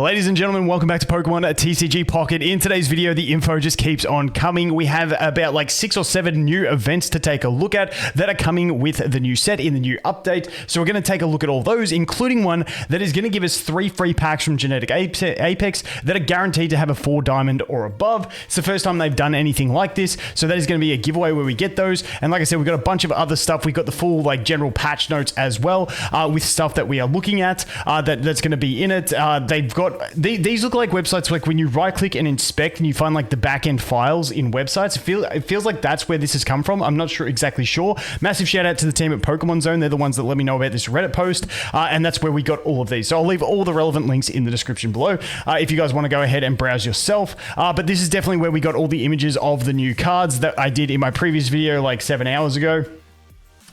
Ladies and gentlemen, welcome back to Pokemon TCG Pocket. In today's video, the info just keeps on coming. We have about like 6 or 7 new events to take a look at that are coming with the new set in the new update. So we're going to take a look at all those, including one that is going to give us 3 free packs from Genetic Apex that are guaranteed to have a 4 diamond or above. It's the first time they've done anything like this. So that is going to be a giveaway where we get those. And like I said, we've got a bunch of other stuff. We've got the full like general patch notes as well with stuff that we are looking at that's going to be in it. They've got these look like websites like when you right click and inspect and you find like the back end files in websites. It feels like that's where this has come from. I'm not exactly sure. Massive shout out to the team at Pokemon Zone. They're the ones that let me know about this Reddit post, and that's where we got all of these. So I'll leave all the relevant links in the description below if you guys want to go ahead and browse yourself. But this is definitely where we got all the images of the new cards that I did in my previous video like 7 hours ago.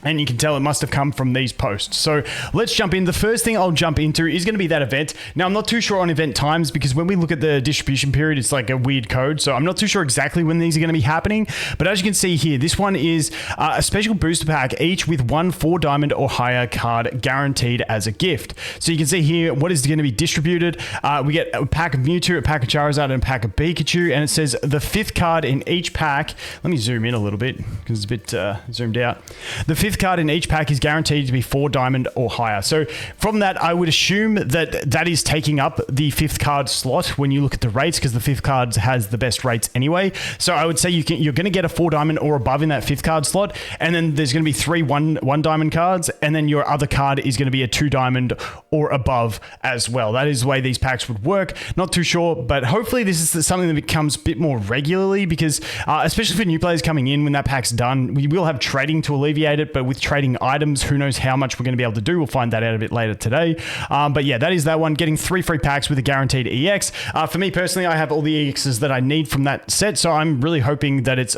And you can tell it must have come from these posts. So let's jump in. The first thing I'll jump into is going to be that event. Now, I'm not too sure on event times because when we look at the distribution period, it's like a weird code. So I'm not too sure exactly when these are going to be happening. But as you can see here, this one is a special booster pack, each with 1 4 diamond or higher card guaranteed as a gift. So you can see here what is going to be distributed. We get a pack of Mewtwo, a pack of Charizard, and a pack of Pikachu. And it says the 5th card in each pack. Let me zoom in a little bit because it's a bit zoomed out. The 5th card in each pack is guaranteed to be 4 diamond or higher. So from that, I would assume that that is taking up the 5th card slot when you look at the rates, because the 5th card has the best rates anyway. So I would say you're going to get a 4 diamond or above in that 5th card slot, and then there's going to be 3 one diamond cards, and then your other card is going to be a 2 diamond or above as well. That is the way these packs would work. Not too sure, but hopefully this is something that becomes a bit more regularly, because especially for new players coming in when that pack's done, we will have trading to alleviate it, but with trading items, who knows how much we're going to be able to do. We'll find that out a bit later today. But yeah, that is that one. Getting 3 free packs with a guaranteed EX. For me personally, I have all the EXs that I need from that set, so I'm really hoping that it's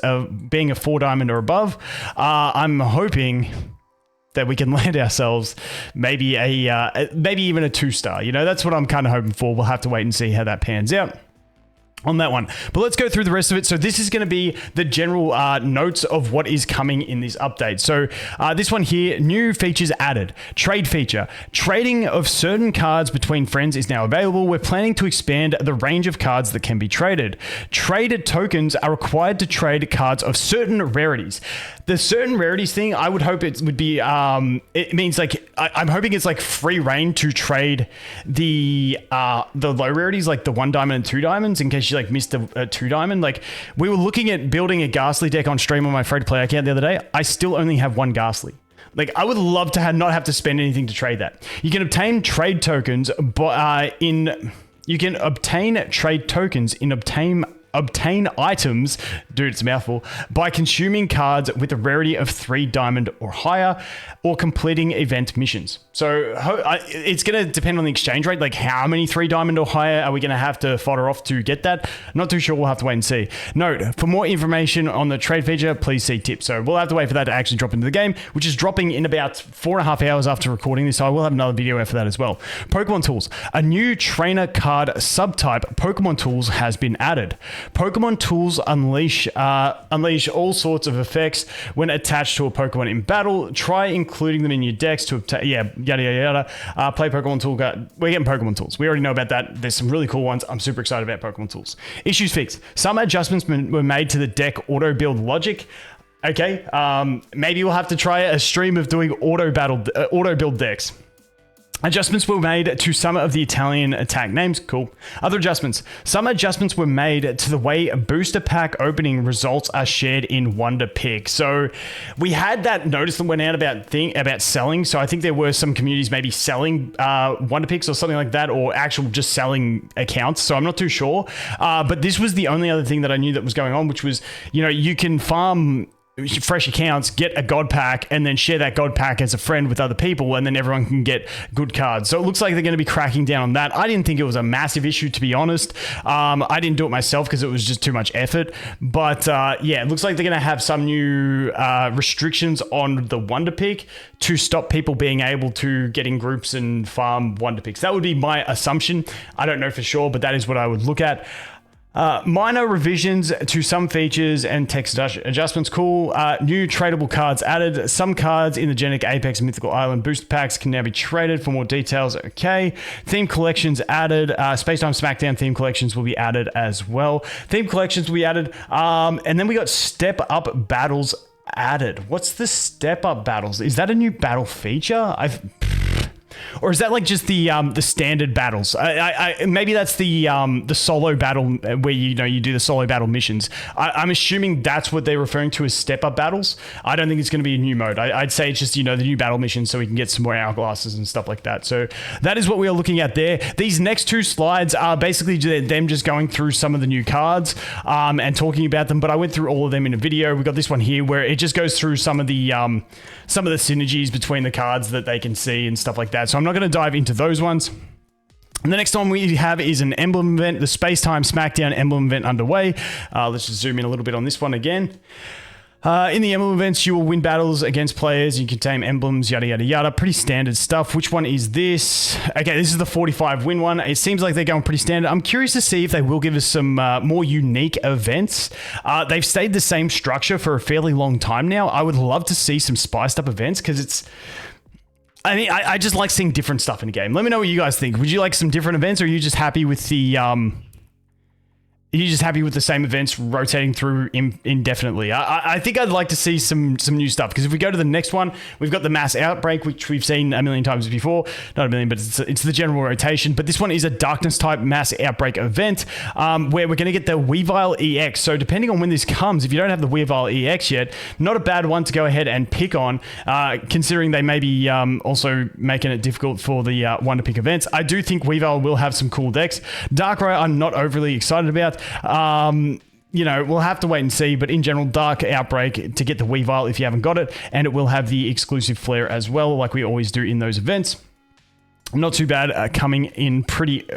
being a 4 diamond or above. I'm hoping that we can land ourselves maybe maybe even a 2-star. You know, that's what I'm kind of hoping for. We'll have to wait and see how that pans out on that one. But let's go through the rest of it. So this is going to be the general notes of what is coming in this update. So this one here, new features added. Trade feature. Trading of certain cards between friends is now available. We're planning to expand the range of cards that can be traded. Traded tokens are required to trade cards of certain rarities. The certain rarities thing, I would hope it would be, it means like, I'm hoping it's like free reign to trade the low rarities, like the 1 diamond and 2 diamonds, in case you like missed a 2 diamond. Like, we were looking at building a Ghastly deck on stream on my free to play account the other day. I still only have 1 Ghastly. Like, I would love to not have to spend anything to trade that. You can obtain trade tokens, but you can obtain trade tokens in obtain items, dude, it's a mouthful, by consuming cards with a rarity of 3 diamond or higher, or completing event missions. So it's going to depend on the exchange rate, like how many 3 diamond or higher are we going to have to fodder off to get that? Not too sure. We'll have to wait and see. Note, for more information on the trade feature, please see tips. So we'll have to wait for that to actually drop into the game, which is dropping in about 4.5 hours after recording this. So I will have another video out for that as well. Pokemon tools. A new trainer card subtype, Pokemon tools, has been added. Pokemon tools unleash all sorts of effects when attached to a Pokemon in battle. Try including them in your decks to obtain, yada yada yada. Play Pokemon tool. We're getting Pokemon tools. We already know about that. There's some really cool ones. I'm super excited about Pokemon tools. Issues fixed. Some adjustments were made to the deck auto build logic. Okay, maybe we'll have to try a stream of doing auto build decks. Adjustments were made to some of the Italian attack names. Cool. Other adjustments. Some adjustments were made to the way booster pack opening results are shared in Wonder Pick. So we had that notice that went out about selling. So I think there were some communities maybe selling Wonder Picks or something like that, or actual just selling accounts. So I'm not too sure. But this was the only other thing that I knew that was going on, which was, you know, you can farm fresh accounts, get a god pack, and then share that god pack as a friend with other people, and then everyone can get good cards. So it looks like they're going to be cracking down on that. I didn't think it was a massive issue, to be honest. I didn't do it myself because it was just too much effort. But yeah, it looks like they're going to have some new restrictions on the Wonder Pick to stop people being able to get in groups and farm Wonder Picks. That would be my assumption. I don't know for sure, but that is what I would look at. Minor revisions to some features and text adjustments. Cool. New tradable cards added. Some cards in the Genic Apex and Mythical Island booster packs can now be traded for more details. Okay. Theme collections added. Space-Time Smackdown theme collections will be added as well. Theme collections will be added. And then we got step up battles added. What's the step up battles? Is that a new battle feature? Or is that like just the standard battles? Maybe that's the solo battle where you do the solo battle missions. I'm assuming that's what they're referring to as step up battles. I don't think it's going to be a new mode. I'd say it's just the new battle missions so we can get some more hourglasses and stuff like that. So that is what we are looking at there. These next two slides are basically them just going through some of the new cards and talking about them. But I went through all of them in a video. We got this one here where it just goes through some of the synergies between the cards that they can see and stuff like that. So I'm not going to dive into those ones. And the next one we have is an emblem event, the Space-Time Smackdown emblem event underway. Let's just zoom in a little bit on this one again. In the emblem events, you will win battles against players. You can tame emblems, yada, yada, yada. Pretty standard stuff. Which one is this? Okay, this is the 45 win one. It seems like they're going pretty standard. I'm curious to see if they will give us some more unique events. They've stayed the same structure for a fairly long time now. I would love to see some spiced up events because I just like seeing different stuff in the game. Let me know what you guys think. Would you like some different events, or are you just happy with the same events rotating through indefinitely? I think I'd like to see some new stuff, because if we go to the next one, we've got the mass outbreak, which we've seen a million times before. Not a million, but it's the general rotation. But this one is a darkness type mass outbreak event where we're going to get the Weavile EX. So depending on when this comes, if you don't have the Weavile EX yet, not a bad one to go ahead and pick on, considering they may be also making it difficult for the one to pick events. I do think Weavile will have some cool decks. Darkrai I'm not overly excited about. We'll have to wait and see, but in general, Dark Outbreak to get the Weavile if you haven't got it, and it will have the exclusive flare as well, like we always do in those events. Not too bad, coming in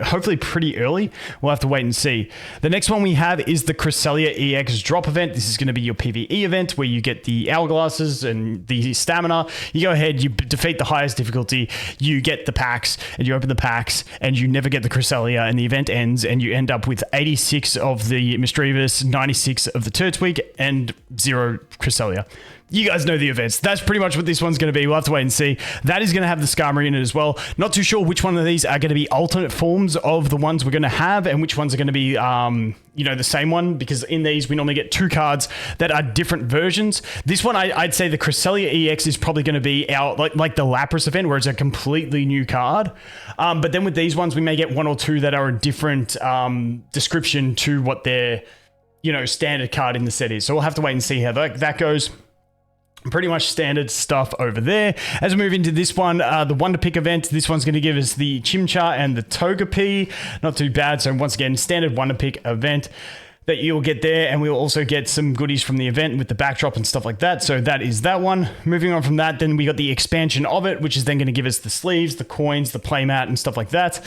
hopefully pretty early. We'll have to wait and see. The next one we have is the Cresselia EX drop event. This is going to be your PvE event where you get the hourglasses and the stamina. You go ahead, you defeat the highest difficulty, you get the packs, and you open the packs, and you never get the Cresselia, and the event ends, and you end up with 86 of the Misdreavus, 96 of the Turtwig, and 0 Cresselia. You guys know the events. That's pretty much what this one's going to be. We'll have to wait and see. That is going to have the Skarmory in it as well. Not too sure which one of these are going to be alternate forms of the ones we're going to have, and which ones are going to be, the same one, because in these we normally get two cards that are different versions. This one, I'd say the Cresselia EX is probably going to be our like the Lapras event, where it's a completely new card. But then with these ones, we may get one or two that are a different description to what their standard card in the set is. So we'll have to wait and see how that goes. Pretty much standard stuff over there. As we move into this one, the one to pick event, this one's going to give us the Chimchar and the Togepi. Not too bad. So once again, standard one to pick event that you'll get there, and we'll also get some goodies from the event with the backdrop and stuff like that. So that is that one. Moving on from that, then we got the expansion of it, which is then going to give us the sleeves, the coins, the playmat, and stuff like that.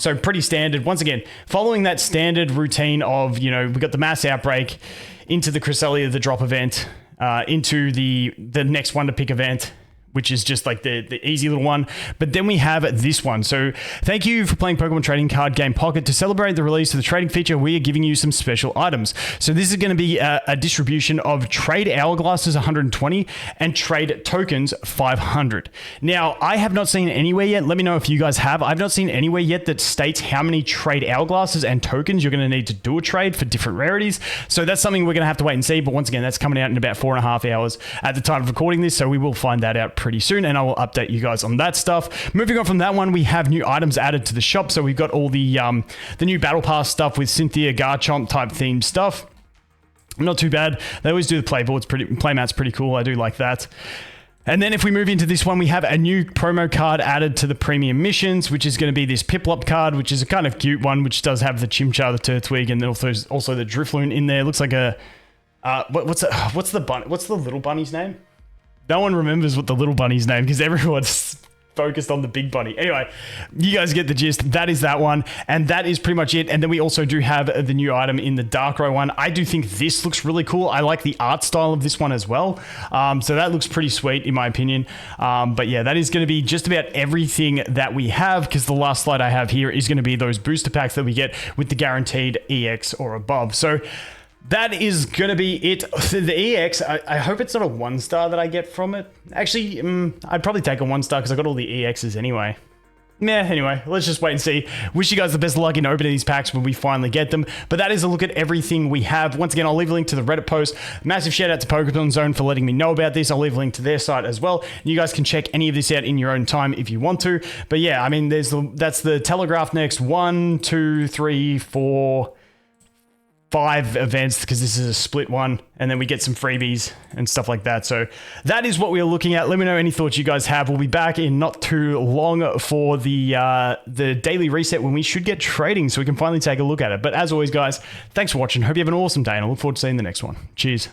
So pretty standard. Once again, following that standard routine of, we got the mass outbreak into the Cresselia, the drop event, into the next one to pick event, which is just like the easy little one. But then we have this one. So thank you for playing Pokemon Trading Card Game Pocket. To celebrate the release of the trading feature, we are giving you some special items. So this is going to be a distribution of Trade Hourglasses 120 and Trade Tokens 500. Now, I have not seen anywhere yet. Let me know if you guys have. I've not seen anywhere yet that states how many Trade Hourglasses and tokens you're going to need to do a trade for different rarities. So that's something we're going to have to wait and see. But once again, that's coming out in about 4.5 hours at the time of recording this. So we will find that out pretty soon, and I will update you guys on that stuff. Moving on from that one, we have new items added to the shop. So we've got all the new Battle Pass stuff with Cynthia, Garchomp type themed stuff. Not too bad. They always do the playmat's pretty cool. I do like that. And then if we move into this one, we have a new promo card added to the premium missions, which is going to be this Piplup card, which is a kind of cute one, which does have the Chimchar, the Turtwig, and then also the Drifloon in there. Looks like a what's the little bunny's name? No one remembers what the little bunny's name, because everyone's focused on the big bunny. Anyway, you guys get the gist. That is that one. And that is pretty much it. And then we also do have the new item in the Darkrai one. I do think this looks really cool. I like the art style of this one as well. So that looks pretty sweet in my opinion. But yeah, that is going to be just about everything that we have, because the last slide I have here is going to be those booster packs that we get with the guaranteed EX or above. So that is going to be it. The EX, I hope it's not a 1-star that I get from it. Actually, I'd probably take a 1-star because I got all the EXs anyway. Anyway, let's just wait and see. Wish you guys the best of luck in opening these packs when we finally get them. But that is a look at everything we have. Once again, I'll leave a link to the Reddit post. Massive shout out to Pokemon Zone for letting me know about this. I'll leave a link to their site as well. You guys can check any of this out in your own time if you want to. But yeah, I mean, that's the Telegraph next 1, 2, 3, 4, 5 events, because this is a split one, and then we get some freebies and stuff like that. So that is what we are looking at. Let me know any thoughts you guys have. We'll be back in not too long for the daily reset when we should get trading, so we can finally take a look at it. But as always, guys, thanks for watching. Hope you have an awesome day, and I look forward to seeing the next one. Cheers.